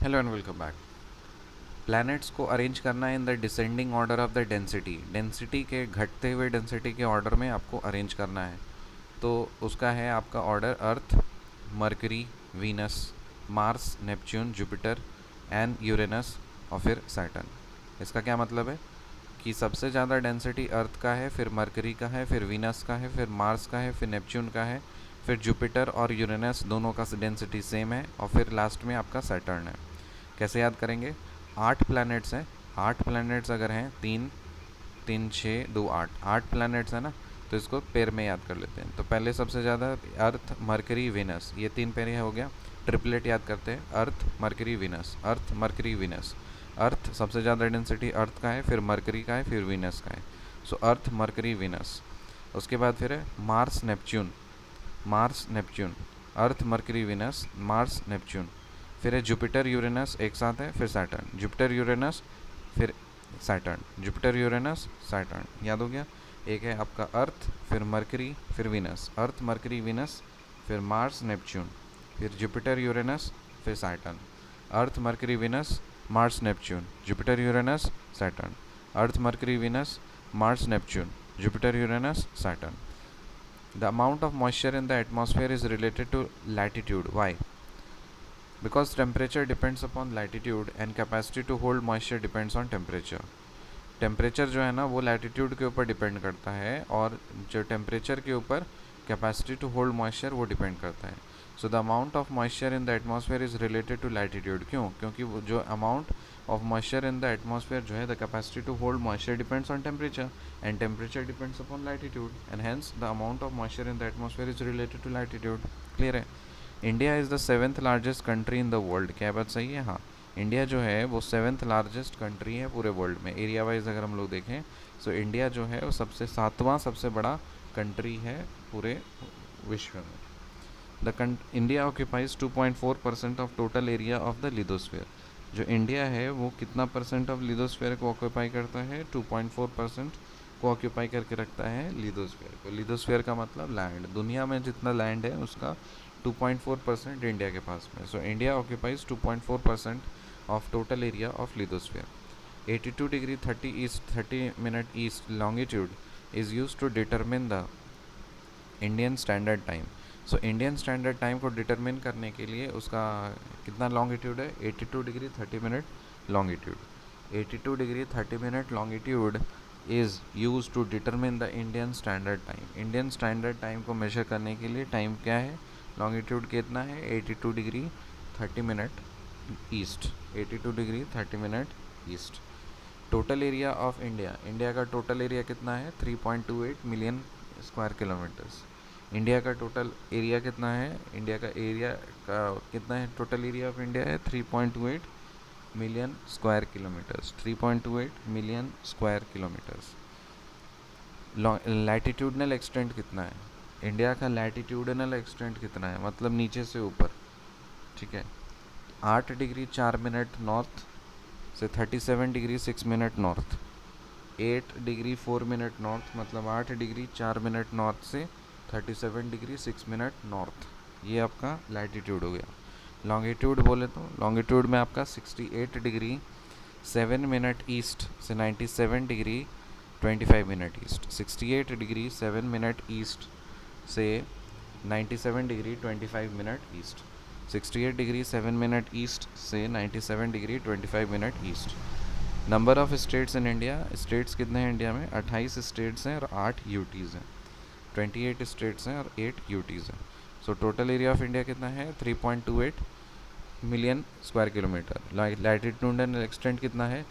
Hello and welcome back. Planets को arrange करना है in the descending order of the density के घटते हुए डेंसिटी के ऑर्डर में आपको अरेंज करना है। तो उसका है आपका order earth, mercury, Venus, Mars, Neptune, Jupiter and Uranus और फिर सैटर्न। इसका क्या मतलब है कि सबसे ज़्यादा डेंसिटी अर्थ का है, फिर मरकरी का है, फिर वीनस का है, फिर मार्स का है, फिर नेपच्यून का है, फिर जुपिटर और यूरेनस दोनों का डेंसिटी सेम है और फिर लास्ट में आपका सैटर्न है। कैसे याद करेंगे? 8 प्लैनेट्स हैं। 8 प्लैनेट्स अगर हैं, 3 3 6 2 8, 8 प्लैनेट्स है ना, तो इसको पेयर में याद कर लेते हैं। तो पहले सबसे ज़्यादा अर्थ, मरकरी, वीनस, ये 3 पेयर हो गया। ट्रिपलेट याद करते हैं, अर्थ, मरकरी, वीनस, अर्थ, मरकरी, वीनस। अर्थ सबसे ज़्यादा डेंसिटी अर्थ का है, फिर मरकरी का है, फिर वीनस का है। सो अर्थ, मरकरी, वीनस। उसके बाद फिर है मार्स, नेपच्यून, मार्स, नेपच्यून, अर्थ, मरकरी, वीनस, मार्स, नेपच्यून। फिर है जुपिटर, यूरेनस एक साथ है, फिर सैटर्न, जुपिटर, यूरेनस, फिर सैटर्न, जुपिटर, यूरेनस, सैटर्न। याद हो गया? एक है आपका अर्थ, फिर मरकरी, फिर वीनस, अर्थ, मरकरी, वीनस, फिर मार्स, नेपच्यून, फिर जुपिटर, यूरेनस, फिर Saturn, earth, mercury, Venus, Mars, Neptune, Jupiter, Uranus, Saturn, earth, mercury, Venus, Mars, Neptune, Jupiter, Uranus, Saturn. The amount of moisture in the atmosphere is related to latitude. Why? Because temperature depends upon latitude and capacity to hold moisture depends on temperature. Temperature जो है ना वो latitude के ऊपर depend करता है और जो टेम्परेचर के ऊपर कैपेसिटी टू होल्ड मॉइस्चर वो डिपेंड करता है। So the amount of moisture in the atmosphere is related to latitude. क्यों? क्योंकि वो जो amount of moisture in the atmosphere जो है, the capacity to hold moisture depends on temperature and temperature depends upon latitude and hence the amount of moisture in the atmosphere is related to latitude. Clear है? India is the 7th largest country in the world. क्या बात सही है? हाँ, India जो है वो 7th largest country है पूरे वर्ल्ड में। एरिया वाइज अगर हम लोग देखें तो इंडिया जो है वो 7वां सबसे बड़ा कंट्री है पूरे विश्व में। India occupies 2.4% of total area of the lithosphere. जो इंडिया है वो कितना परसेंट ऑफ लिथोस्फीयर को ऑक्यूपाई करता है? 2.4% को ऑक्यूपाई करके रखता है लिथोस्फीयर को। लिथोस्फीयर का मतलब लैंड। दुनिया में जितना लैंड है उसका 2.4% इंडिया के पास में। So India occupies 2.4% of total area of lithosphere. 82 degree 30 minute east longitude is used to determine the Indian standard time. So Indian standard time को determine करने के लिए उसका कितना longitude है? 82 degree 30 minute longitude. 82 degree 30 minute longitude is used to determine the Indian standard time. Indian standard time को measure करने के लिए time क्या है? longitude कितना है? 82 degree 30 minute east, 82 degree 30 minute east. Total area of India, India का total area कितना है? 3.28 मिलियन स्क्वायर किलोमीटर्स। इंडिया का टोटल एरिया कितना है? इंडिया का एरिया का कितना है? टोटल एरिया ऑफ इंडिया है 3.28 million square kilometres. 3.28 million square kilometres. Latitudinal extent कितना है? इंडिया का लैटिट्यूडनल एक्सटेंट कितना है? मतलब नीचे से ऊपर, ठीक है। 8 डिग्री 4 मिनट नॉर्थ से 37 degree 6 minute north. 8 degree 4 minute north मतलब 8 डिग्री 4 मिनट नॉर्थ से 37 डिग्री 6 मिनट नॉर्थ। ये आपका लैटिट्यूड हो गया। लॉन्गिट्यूड बोले तो लॉन्गिट्यूड में आपका 68 डिग्री 7 मिनट ईस्ट से 97 degree 25 minute east. 68 degree 7 minute east से 97 degree 25 minute east. 68 degree 7 minute east से 97 degree 25 minute east. Number of states in India, states कितने हैं इंडिया में? 28 स्टेट्स हैं और 8 यूटीज़ हैं। 28 स्टेट्स हैं और 8 यूटीज़ हैं। So total area of India कितना है? 3.28 million square kilometre. Latitudinal extent कितना है?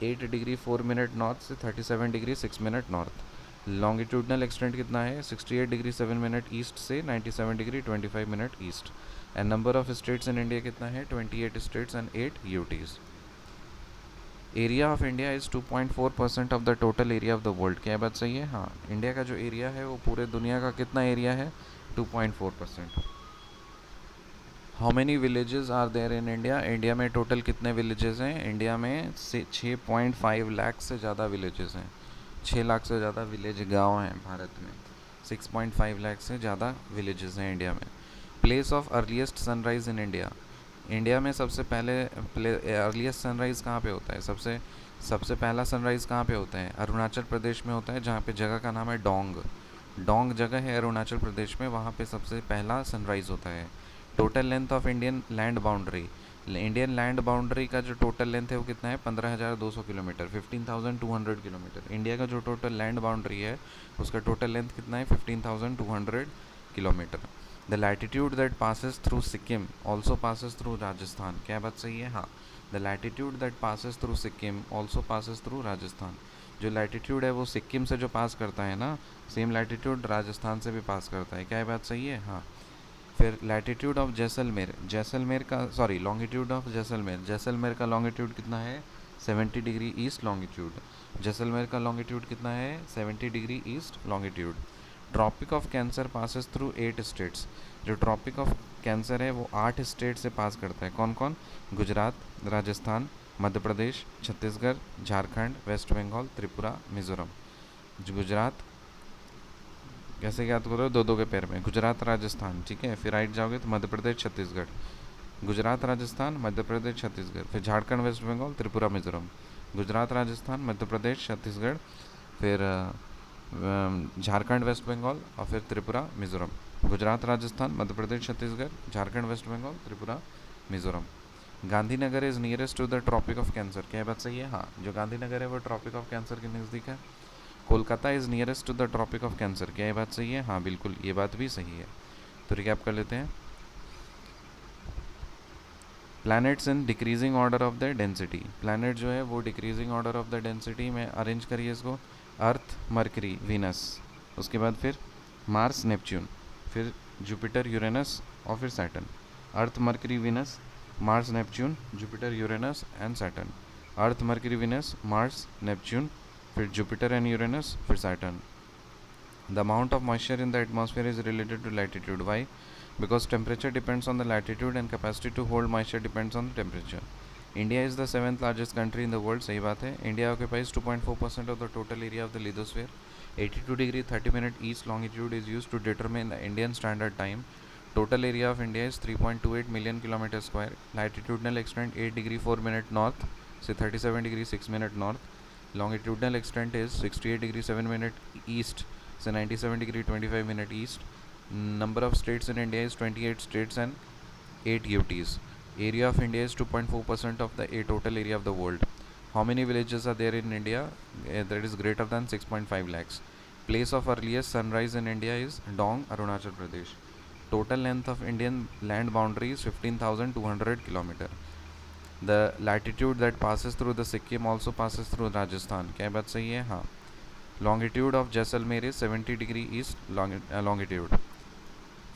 8 डिग्री 4 मिनट नॉर्थ से 37 degree 6 minute north. Longitudinal extent कितना है? 68 डिग्री 7 मिनट ईस्ट से 97 degree 25 minute east. And number of states in India कितना है? 28 states and 8 UTs. Area of India is 2.4% of the total area of the world. क्या बात सही है? हाँ, इंडिया का जो एरिया है वो पूरे दुनिया का कितना एरिया है? 2.4%। How many villages are there in India? India में टोटल कितने विलेजेस हैं? इंडिया में 6.5 लाख से ज़्यादा विलेजेस हैं। 6 लाख से ज़्यादा विलेज गाँव हैं भारत में। 6.5 लाख से ज़्यादा विलेजेस हैं इंडिया में। Place of earliest sunrise in India, India में सबसे पहले अर्लीस्ट सनराइज़ कहाँ पे होता है? सबसे सबसे पहला सनराइज़ कहाँ पे होता है? अरुणाचल प्रदेश में होता है, जहाँ पे जगह का नाम है डोंग। डोंग जगह है अरुणाचल प्रदेश में, वहाँ पे सबसे पहला सनराइज़ होता है। Total length of Indian land boundary, Indian land boundary का जो टोटल लेंथ है वो कितना है? 15,200 किलोमीटर, 15,200 किलोमीटर। इंडिया का जो टोटल लैंड बाउंड्री है उसका टोटल लेंथ कितना है? 15,200 kilometre. The latitude that passes through Sikkim also passes through Rajasthan. क्या बात सही है? हाँ, the latitude that passes through Sikkim also passes through Rajasthan. जो लैटिट्यूड है वो सिक्किम से जो पास करता है ना, सेम लैटिट्यूड राजस्थान से भी पास करता है। क्या ये बात सही है? हाँ। फिर लैटिट्यूड ऑफ जैसलमेर, जैसलमेर का sorry longitude of Jaisalmer, Jaisalmer का लॉन्गिट्यूड कितना है? 70 डिग्री ईस्ट लॉन्गिट्यूड। जैसलमेर का लॉन्गिट्यूड कितना है? 70 degree east longitude. Tropic of cancer passes through 8 states. जो ट्रॉपिक ऑफ कैंसर है वो 8 स्टेट से पास करता है। कौन कौन? गुजरात, राजस्थान, मध्य प्रदेश, छत्तीसगढ़, झारखंड, वेस्ट बंगाल, त्रिपुरा, मिजोरम। गुजरात, कैसे याद करो? दो दो के पैर में, गुजरात राजस्थान, ठीक है। फिर राइट जाओगे तो मध्य प्रदेश छत्तीसगढ़, गुजरात राजस्थान मध्य प्रदेश छत्तीसगढ़, फिर झारखंड वेस्ट बंगाल त्रिपुरा मिजोरम। गुजरात राजस्थान मध्य प्रदेश छत्तीसगढ़, फिर झारखंड वेस्ट बंगाल और फिर Tripura Mizoram. Gujarat Rajasthan Madhya Pradesh Chhattisgarh, Jharkhand West Bengal Tripura Mizoram. Gandhinagar is nearest to the tropic of cancer. क्या बात सही है? हाँ, जो गांधीनगर है वो ट्रॉपिक ऑफ कैंसर के नज़दीक है। Kolkata is nearest to the tropic of cancer. क्या ये बात सही है? हाँ बिल्कुल, ये बात भी सही है। तो रिकैप कर लेते हैं। Planets in decreasing order of the density, planet जो है वो decreasing order of the density में अरेंज करिए इसको। अर्थ, मरकरी, वीनस, उसके बाद फिर मार्स, नेपच्यून, फिर जुपिटर, यूरेनस और फिर Saturn. Earth, mercury, Venus, Mars, Neptune, Jupiter, Uranus and Saturn. Earth, mercury, Venus, Mars, Neptune, फिर जुपिटर एंड यूरेनस, फिर Saturn. The amount of moisture in the atmosphere is related to latitude. Why? Because temperature depends on the latitude and capacity to hold moisture depends on the temperature. India is the 7th largest country in the world. सही बात है। India occupies 2.4% of the total area of the lithosphere. 82 degree 30 minute east longitude is used to determine the Indian standard time. Total area of India is 3.28 million kilometer square. Latitudinal extent 8 degree 4 minute north से 37 degree 6 minute north. Longitudinal extent is 68 degree 7 minute east से 97 degree 25 minute east. Number of states in India is 28 states and 8 UTs. Area of India is 2.4% of the total area of the world. How many villages are there in India? That is greater than 6.5 lakhs. Place of earliest sunrise in India is Dong, Arunachal Pradesh. Total length of Indian land boundary is 15,200 kilometer. The latitude that passes through the Sikkim also passes through Rajasthan. क्या बात सही है? हाँ। Longitude of Jaisalmer is 70 degree east longitude.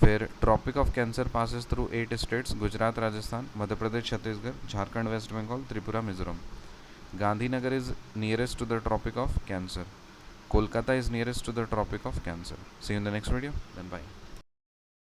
फिर Tropic of Cancer passes through 8 states, Gujarat, Rajasthan, Madhya Pradesh, Chhattisgarh, Jharkhand, West Bengal, Tripura, Mizoram. Gandhinagar is nearest to the tropic of Cancer. Kolkata is nearest to the tropic of Cancer. See you in the next video, then bye.